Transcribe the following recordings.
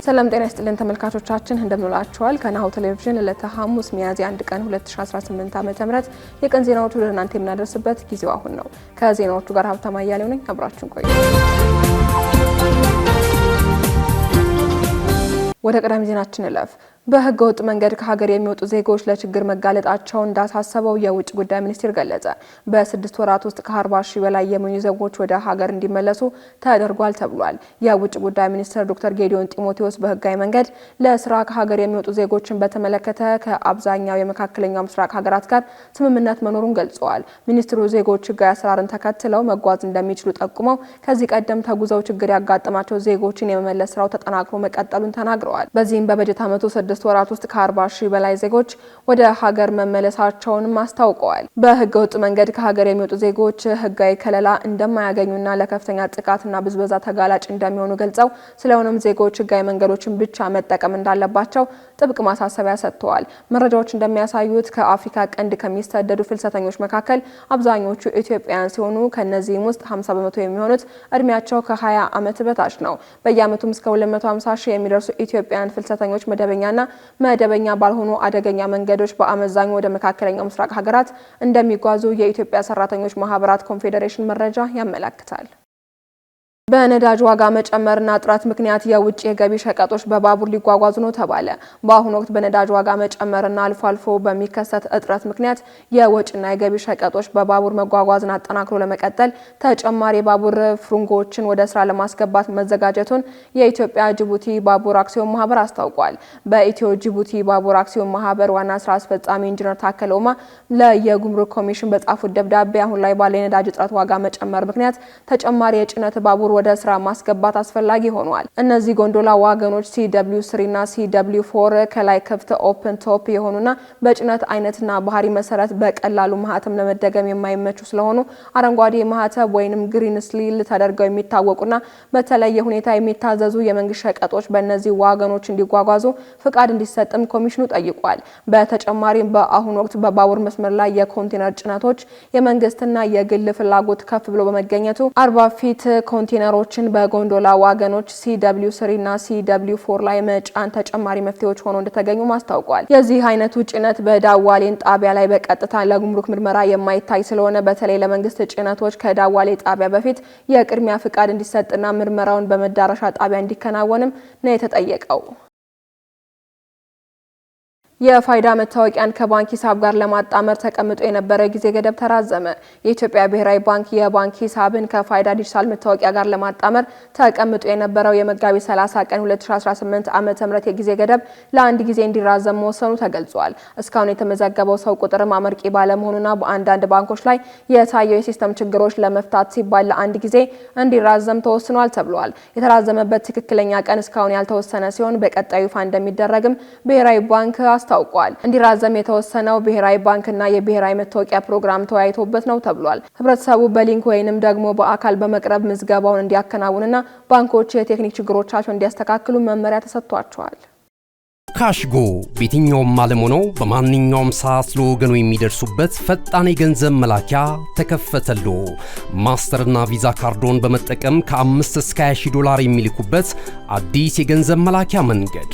ሰላም ጤና ይስጥልን ተመልካቾቻችን እንደምንላችኋል ከናሁ ቴሌቪዥን ለተ ሐሙስ ሚያዝያ 1 ቀን 2018 ዓ.ም የቀን ዜናዎቹ ወደ እናንተ የምናደርስበት ጊዜው አሁን ነው። ከዜናዎቹ ጋር ሀብታማ አያሌው ነኝ። አብራችሁን ቆዩ። ወደ ቀዳሚ ዜናችን እንለፍ። በህገ ወጥ መንገድ ከሀገር የሚወጡ ዜጎች ለችግር መጋለጣቸው እንዳሳሰበው የውጭ ጉዳይ ሚኒስቴር ገለጸ። በ6 ወራት ውስጥ ከ40 ሺህ በላይ የሚሆኑ ዜጎች ወደ ሀገር እንዲመለሱ ተደርጓል ተብሏል። የውጭ ጉዳይ ሚኒስትር ዶክተር ጌዲዮን ጢሞቴዎስ በህጋዊ መንገድ ለስራ ከሀገር የሚወጡ ዜጎችን በተመለከተ ከአብዛኛው የመካከለኛው ምስራቅ ሀገራት ጋር ስምምነት መኖሩን ገልጸዋል። ሚኒስትሩ ዜጎች ህጋዊ አሰራርን ተከትለው መጓዝ እንደሚችሉ ጠቁመው ከዚህ ቀደም ተጉዘው ችግር ያጋጠማቸው ዜጎችን የመመለስ ስራው ተጠናክሮ መቀጠሉን ተናግረዋል። በዚህም በበጀት ዓመቱ 6 ወራት ውስጥ ከ40 ሺህ በላይ ዜጎች ወደ ሀገር መመለሳቸውን አስታውቀዋል። በህገ ወጥ መንገድ ከሀገር የሚወጡ ዜጎች ህጋዊ ከለላ እንደማያገኙና ለከፍተኛ ጥቃትና ብዝበዛ ተጋላጭ እንደሚሆኑ ገልጸው ስለሆነም ዜጎች ህጋዊ መንገዶችን ብቻ መጠቀም እንዳለባቸው ጥብቅ ማሳሰቢያ ሰጥተዋል። መረጃዎች እንደሚያሳዩት ከአፍሪካ ቀንድ ከሚሰደዱ ፍልሰተኞች መካከል አብዛኞቹ ኢትዮጵያውያን ሲሆኑ ከነዚህም ውስጥ 50 በመቶ የሚሆኑት እድሜያቸው ከ20 ዓመት በታች ነው። በየዓመቱም እስከ 250 ሺህ የሚደርሱ ኢትዮጵያውያን ፍልሰተኞች መደበኛና መደበኛ ባልሆኑ አደገኛ መንገዶች በአመዛኙ ወደ መካከለኛው ምስራቅ ሀገራት እንደሚጓዙ የኢትዮጵያ ሰራተኞች ማህበራት ኮንፌዴሬሽን መረጃ ያመለክታል። በነዳጅ ዋጋ መጨመርና እጥረት ምክንያት የውጭ የገቢ ሸቀጦች በባቡር ሊጓጓዙ ነው ተባለ። በአሁኑ ወቅት በነዳጅ ዋጋ መጨመርና አልፎ አልፎ በሚከሰት እጥረት ምክንያት የወጭና የገቢ ሸቀጦች በባቡር መጓጓዝን አጠናክሮ ለመቀጠል ተጨማሪ የባቡር ፍሩንጎችን ወደ ስራ ለማስገባት መዘጋጀቱን የኢትዮጵያ ጅቡቲ ባቡር አክሲዮን ማህበር አስታውቋል። በኢትዮ ጅቡቲ ባቡር አክሲዮን ማህበር ዋና ስራ አስፈጻሚ ኢንጂነር ታከለ ኡማ ለየጉምሩክ ኮሚሽን በጻፉት ደብዳቤ አሁን ላይ ባለ የነዳጅ እጥረት ዋጋ መጨመር ምክንያት ተጨማሪ የጭነት ባቡር ወደ ስራ ማስገባት አስፈላጊ ሆኗል። እነዚህ ጎንዶላ ዋገኖች CW3 እና CW4 ከላይ ክፍት ኦፕን ቶፕ የሆኑና በጭነት አይነትና ባህሪ መሰረት በቀላሉ ማህተም ለመደገም የማይመቹ ስለሆኑ አረንጓዴ ማህተም ወይንም ግሪን ስሊል ተደርገው የሚታወቁና በተለየ ሁኔታ የሚታዘዙ የመንግስት ሸቀጦች በእነዚህ ዋገኖች እንዲጓጓዙ ፍቃድ እንዲሰጥም ኮሚሽኑ ጠይቋል። በተጨማሪም በአሁኑ ወቅት በባቡር መስመር ላይ የኮንቴነር ጭነቶች የመንግስትና የግል ፍላጎት ከፍ ብሎ በመገኘቱ 40 ፊት ኮንቴነሮችን በጎንዶላ ዋገኖች CW3 እና CW4 ላይ መጫን ተጨማሪ መፍትሄዎች ሆኖ እንደተገኙ ማስታውቋል። የዚህ አይነቱ ጭነት በዳዋሌን ጣቢያ ላይ በቀጥታ ለጉምሩክ ምርመራ የማይታይ ስለሆነ በተለይ ለመንግስት ጭነቶች ከዳዋሌ ጣቢያ በፊት የቅድሚያ ፍቃድ እንዲሰጥና ምርመራውን በመዳረሻ ጣቢያ እንዲከናወንም ነው የተጠየቀው። የፋይዳ መታወቂያን ከባንክ ሂሳብ ጋር ለማጣመር ተቀምጦ የነበረ ጊዜ ገደብ ተራዘመ። የኢትዮጵያ ብሔራዊ ባንክ የባንክ ሂሳብን ከፋይዳ ዲጂታል መታወቂያ ጋር ለማጣመር ተቀምጦ የነበረው የመጋቢት 30 ቀን 2018 ዓ.ም የጊዜ ገደብ ለአንድ ጊዜ እንዲራዘም መወሰኑ ተገልጿል። እስካሁን የተመዘገበው ሰው ቁጥርም አመርቂ ባለመሆኑና በአንዳንድ ባንኮች ላይ የታየው የሲስተም ችግሮች ለመፍታት ሲባል ለአንድ ጊዜ እንዲራዘም ተወስኗል ተብሏል። የተራዘመበት ትክክለኛ ቀን እስካሁን ያልተወሰነ ሲሆን በቀጣዩ ይፋ እንደሚደረግም ብሔራዊ ባንክ ታውቋል። እንዲራዘም የተወሰነው ብሔራዊ ባንክና የብሔራዊ መታወቂያ ፕሮግራም ተወያይቶበት ነው ተብሏል። ህብረተሰቡ በሊንክ ወይንም ደግሞ በአካል በመቅረብ ምዝገባውን እንዲያከናውንና ባንኮች የቴክኒክ ችግሮቻቸውን እንዲያስተካክሉ መመሪያ ተሰጥቷቸዋል። ካሽጎ በየትኛውም ዓለም ሆነው በማንኛውም ሰዓት ለወገኑ የሚደርሱበት ፈጣን የገንዘብ መላኪያ ተከፈተሎ። ማስተርና ቪዛ ካርዶን በመጠቀም ከ5 እስከ 20 ዶላር የሚልኩበት አዲስ የገንዘብ መላኪያ መንገድ።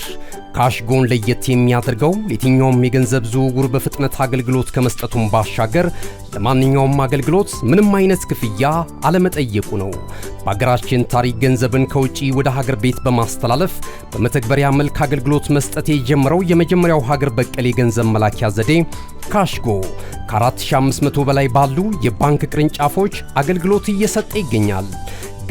ካሽጎን ለየት የሚያደርገው የትኛውም የገንዘብ ዝውውር በፍጥነት አገልግሎት ከመስጠቱም ባሻገር ለማንኛውም አገልግሎት ምንም አይነት ክፍያ አለመጠየቁ ነው። በሀገራችን ታሪክ ገንዘብን ከውጪ ወደ ሀገር ቤት በማስተላለፍ በመተግበሪያ መልክ አገልግሎት መስጠት የጀመረው የመጀመሪያው ሀገር በቀል የገንዘብ መላኪያ ዘዴ ካሽጎ ከ4500 በላይ ባሉ የባንክ ቅርንጫፎች አገልግሎት እየሰጠ ይገኛል።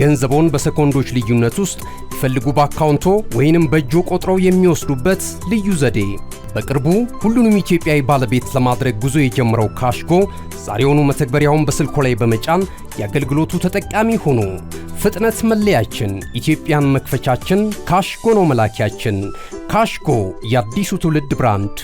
ገንዘቦን በሰኮንዶች ልዩነት ውስጥ ይፈልጉ በአካውንቶ ወይንም በእጆ ቆጥረው የሚወስዱበት ልዩ ዘዴ። በቅርቡ ሁሉንም ኢትዮጵያዊ ባለቤት ለማድረግ ጉዞ የጀመረው ካሽጎ ዛሬውኑ መተግበሪያውን በስልኮ ላይ በመጫን የአገልግሎቱ ተጠቃሚ ሆኖ ፍጥነት መለያችን፣ ኢትዮጵያን መክፈቻችን፣ ካሽጎ ነው መላኪያችን። ካሽጎ የአዲሱ ትውልድ ብራንድ።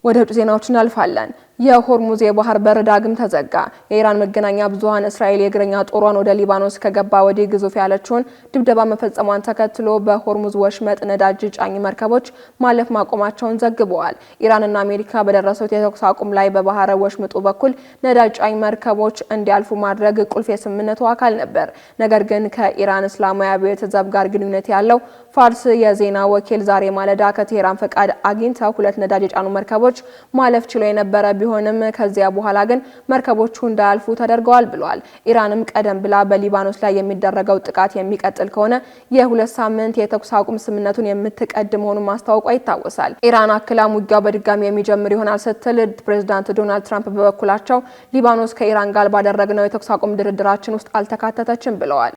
ወደ ውጭ ዜናዎች እናልፋለን። የሆርሙዝ የባህር በር ዳግም ተዘጋ። የኢራን መገናኛ ብዙሃን እስራኤል የእግረኛ ጦሯን ወደ ሊባኖስ ከገባ ወዲህ ግዙፍ ያለችውን ድብደባ መፈጸሟን ተከትሎ በሆርሙዝ ወሽመጥ ነዳጅ ጫኝ መርከቦች ማለፍ ማቆማቸውን ዘግበዋል። ኢራንና አሜሪካ በደረሰው የተኩስ አቁም ላይ በባህረ ወሽመጡ በኩል ነዳጅ ጫኝ መርከቦች እንዲያልፉ ማድረግ ቁልፍ የስምምነቱ አካል ነበር። ነገር ግን ከኢራን እስላማዊ አብዮት ዘብ ጋር ግንኙነት ያለው ፋርስ የዜና ወኪል ዛሬ ማለዳ ከቴህራን ፈቃድ አግኝተው ሁለት ነዳጅ የጫኑ መርከቦች ማለፍ ችሎ የነበረ ቢሆንም ከዚያ በኋላ ግን መርከቦቹ እንዳያልፉ ተደርገዋል ብለዋል። ኢራንም ቀደም ብላ በሊባኖስ ላይ የሚደረገው ጥቃት የሚቀጥል ከሆነ የሁለት ሳምንት የተኩስ አቁም ስምምነቱን የምትቀድም መሆኑን ማስታወቋ ይታወሳል። ኢራን አክላም ውጊያው በድጋሚ የሚጀምር ይሆናል ስትል ፕሬዝዳንት ዶናልድ ትራምፕ በበኩላቸው ሊባኖስ ከኢራን ጋር ባደረግነው የተኩስ አቁም ድርድራችን ውስጥ አልተካተተችም ብለዋል።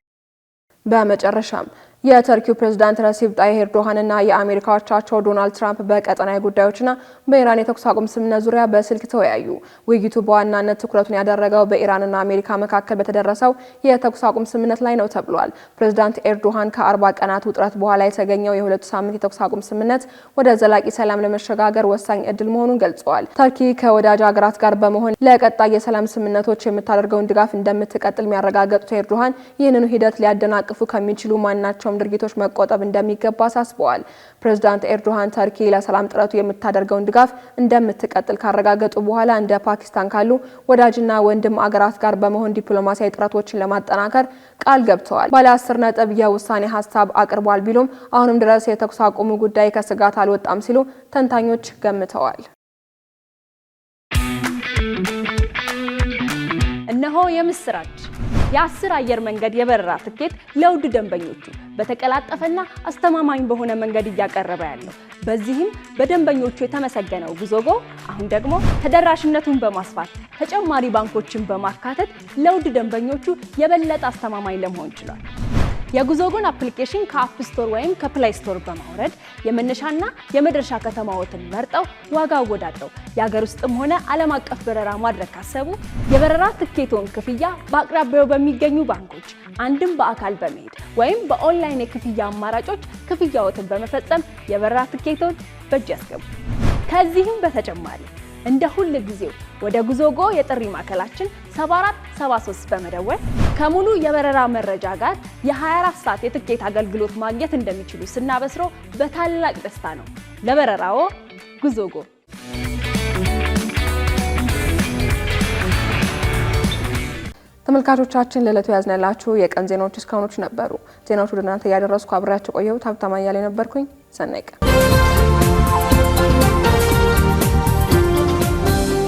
በመጨረሻም የተርኪው ፕሬዝዳንት ረሲብ ጣይብ ኤርዶሃንና የአሜሪካ አቻቸው ዶናልድ ትራምፕ በቀጠናዊ ጉዳዮችና በኢራን የተኩስ አቁም ስምምነት ዙሪያ በስልክ ተወያዩ። ውይይቱ በዋናነት ትኩረቱን ያደረገው በኢራንና አሜሪካ መካከል በተደረሰው የተኩስ አቁም ስምምነት ላይ ነው ተብሏል። ፕሬዝዳንት ኤርዶሃን ከ40 ቀናት ውጥረት በኋላ የተገኘው የሁለቱ ሳምንት የተኩስ አቁም ስምምነት ወደ ዘላቂ ሰላም ለመሸጋገር ወሳኝ እድል መሆኑን ገልጸዋል። ተርኪ ከወዳጅ ሀገራት ጋር በመሆን ለቀጣይ የሰላም ስምምነቶች የምታደርገውን ድጋፍ እንደምትቀጥል የሚያረጋግጡት ኤርዶሃን ይህንኑ ሂደት ሊያደናቅፉ ከሚችሉ ማናቸው ድርጊቶች መቆጠብ እንደሚገባ አሳስበዋል። ፕሬዝዳንት ኤርዶሃን ተርኪ ለሰላም ጥረቱ የምታደርገውን ድጋፍ እንደምትቀጥል ካረጋገጡ በኋላ እንደ ፓኪስታን ካሉ ወዳጅና ወንድም አገራት ጋር በመሆን ዲፕሎማሲያዊ ጥረቶችን ለማጠናከር ቃል ገብተዋል። ባለ 10 ነጥብ የውሳኔ ሀሳብ አቅርቧል ቢሉም አሁንም ድረስ የተኩስ አቁሙ ጉዳይ ከስጋት አልወጣም ሲሉ ተንታኞች ገምተዋል። እነሆ የምስራች! የ10 አየር መንገድ የበረራ ትኬት ለውድ ደንበኞቹ በተቀላጠፈና አስተማማኝ በሆነ መንገድ እያቀረበ ያለው። በዚህም በደንበኞቹ የተመሰገነው ጉዞጎ አሁን ደግሞ ተደራሽነቱን በማስፋት ተጨማሪ ባንኮችን በማካተት ለውድ ደንበኞቹ የበለጠ አስተማማኝ ለመሆን ችሏል። የጉዞጎን አፕሊኬሽን ከአፕ ስቶር ወይም ከፕላይ ስቶር በማውረድ የመነሻና የመድረሻ ከተማዎትን መርጠው ዋጋ አወዳድረው የሀገር ውስጥም ሆነ ዓለም አቀፍ በረራ ማድረግ ካሰቡ የበረራ ትኬቶን ክፍያ በአቅራቢያው በሚገኙ ባንኮች አንድም በአካል በመሄድ ወይም በኦንላይን የክፍያ አማራጮች ክፍያዎትን በመፈጸም የበረራ ትኬቶን በእጅ ያስገቡ። ከዚህም በተጨማሪ እንደ ሁሉ ጊዜው ወደ ጉዞጎ የጥሪ ማዕከላችን 7473 በመደወል ከሙሉ የበረራ መረጃ ጋር የ24 ሰዓት የትኬት አገልግሎት ማግኘት እንደሚችሉ ስናበስሮ በታላቅ ደስታ ነው። ለበረራዎ ጉዞጎ። ተመልካቾቻችን ለዕለቱ ያዝነላችሁ የቀን ዜናዎች እስካሁኖች ነበሩ። ዜናዎቹ ወደ እናንተ ያደረስኩ አብሬያችሁ ቆየሁት ሀብታማ እያለ ነበርኩኝ። ሰናይ ቀን።